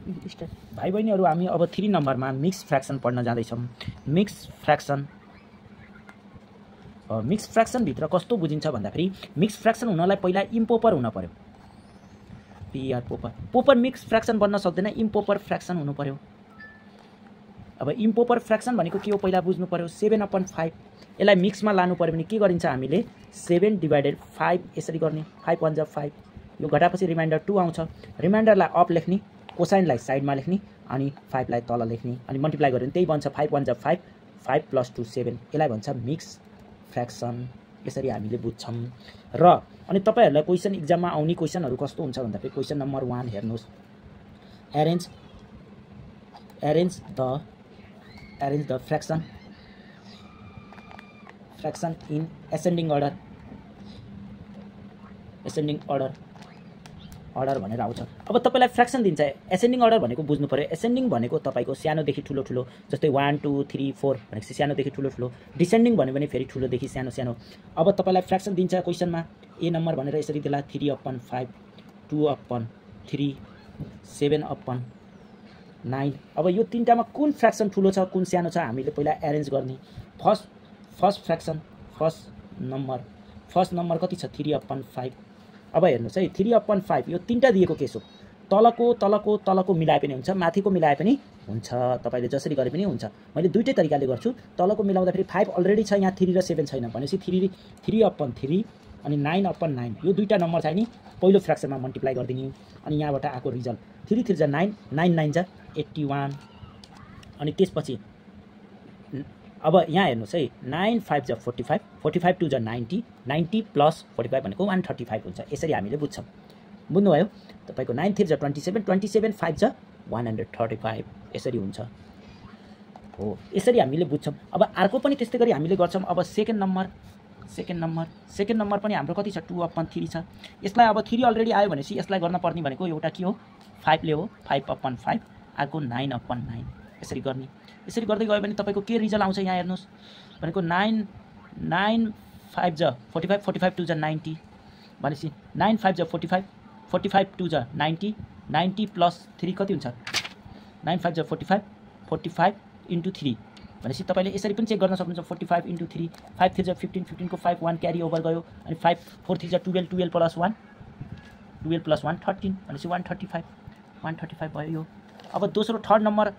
भाइ बहिनीहरू हामी अब 3 नम्बरमा मिक्स फ्र्याक्सन पढ्न जाँदैछौँ। मिक्स फ्र्याक्सन भित्र कस्तो बुझिन्छ भन्दाखेरि मिक्स फ्र्याक्सन हुनलाई पहिला इम्पोपर हुन पर्यो। पिआर पोपर मिक्स फ्र्याक्सन बन्न सक्दैन, इम्पोपर फ्र्याक्सन हुनु पर्यो। अब इम्पोपर फ्र्याक्सन भनेको के हो पहिला बुझ्नु पर्यो। 7/5 यसलाई मिक्समा लानु पर्यो भने के गरिन्छ हामीले 7/5 यसरी गर्ने। 5 1 5 यो घटापछि रिमाइन्डर 2 आउँछ। रिमाइन्डरलाई अप लेख्ने, कोसाइनलाई साइडमा लेख्ने अनि 5 लाई तल लेख्ने अनि मल्टिप्लाई गर्यो भने त्यही बन्छ 5 1 5 5 + 2 7। यसलाई भन्छ मिक्स फ्र्याक्सन। यसरी हामीले बुझ्छौँ। र अनि तपाईहरुलाई क्वेशन एक्जाममा आउने क्वेशनहरु कस्तो हुन्छ भन्दाखेरि क्वेशन नम्बर 1 हेर्नुस्। arrange the fraction in ascending order भनेर आउँछ। अब तपाईलाई फ्र्याक्सन दिन्छ, एसेन्डिङ अर्डर भनेको बुझ्नु पर्यो। एसेन्डिङ भनेको तपाईको सानोदेखि ठुलो ठुलो, जस्तै 1 2 3 4 भनेपछि सानोदेखि ठुलो ठुलो। डिसेन्डिङ भन्यो भने फेरि ठुलोदेखि सानो सानो। अब तपाईलाई फ्र्याक्सन दिन्छ क्वेशनमा ए नम्बर भनेर यसरी देला 3/5 2/3 7/9। अब यो तीनटामा कुन फ्र्याक्सन ठुलो छ कुन सानो छ हामीले पहिला एरेन्ज गर्ने। फर्स्ट फ्र्याक्सन फर्स्ट नम्बर कति छ 3/5। अब हेर्नुस् है 3/5 यो तीनटा दिएको केस हो। तलको मिलाए पनि हुन्छ, माथिको मिलाए पनि हुन्छ, तपाईले जसरी गरे पनि हुन्छ। मैले दुईटै तरिकाले गर्छु। तलको मिलाउँदा फेरि 5 अलरेडी छ, यहाँ 3 र 7 छैन भनेपछि 3/3 अनि 9/9 यो दुईटा नम्बर चाहिँ नि पहिलो फ्र्याक्सनमा मल्टिप्लाई गर्दिने अनि यहाँबाट आको रिजल्ट 3 3 जा 9 9 9 जा 81। अनि त्यसपछि अब यहाँ हेर्नुस् है 9 5 जा 45 45 2 जा 90 90 + 45 भनेको 135 हुन्छ। यसरी हामीले बुझ्छौँ। बुझ्नुभयो। तपाईको 9 3 जा 27 27 5 जा 135 यसरी हुन्छ हो। यसरी हामीले बुझ्छौँ। अब अर्को पनि त्यस्तै गरी हामीले गर्छौँ। अब सेकेन्ड नम्बर पनि हाम्रो कति छ 2/3 छ। यसलाई अब 3 अलरेडी आयो भनेपछि यसलाई गर्न पर्ने भनेको एउटा के हो 5 ले हो 5/5 अर्को 9/9 यसरी गर्ने। यसरी गर्दै गयो भने तपाईको के रिजल्ट आउँछ यहाँ हेर्नुस् भनेको 9 5 जा 45 45 2 जा 90 भनेपछि 9 5 जा 45 45 2 जा 90 90 + 3 कति हुन्छ 9 5 जा 45 45 × 3 भनेपछि तपाईले यसरी पनि चेक गर्न सक्नुहुन्छ 45 × 3 5 3 जा 15 15 को 5 1 क्यारी ओभर गयो अनि 5 4 3 जा 12 12 + 1 12 + 1 13 भनेपछि 135 भयो यो। अब दोस्रो थर्ड नम्बर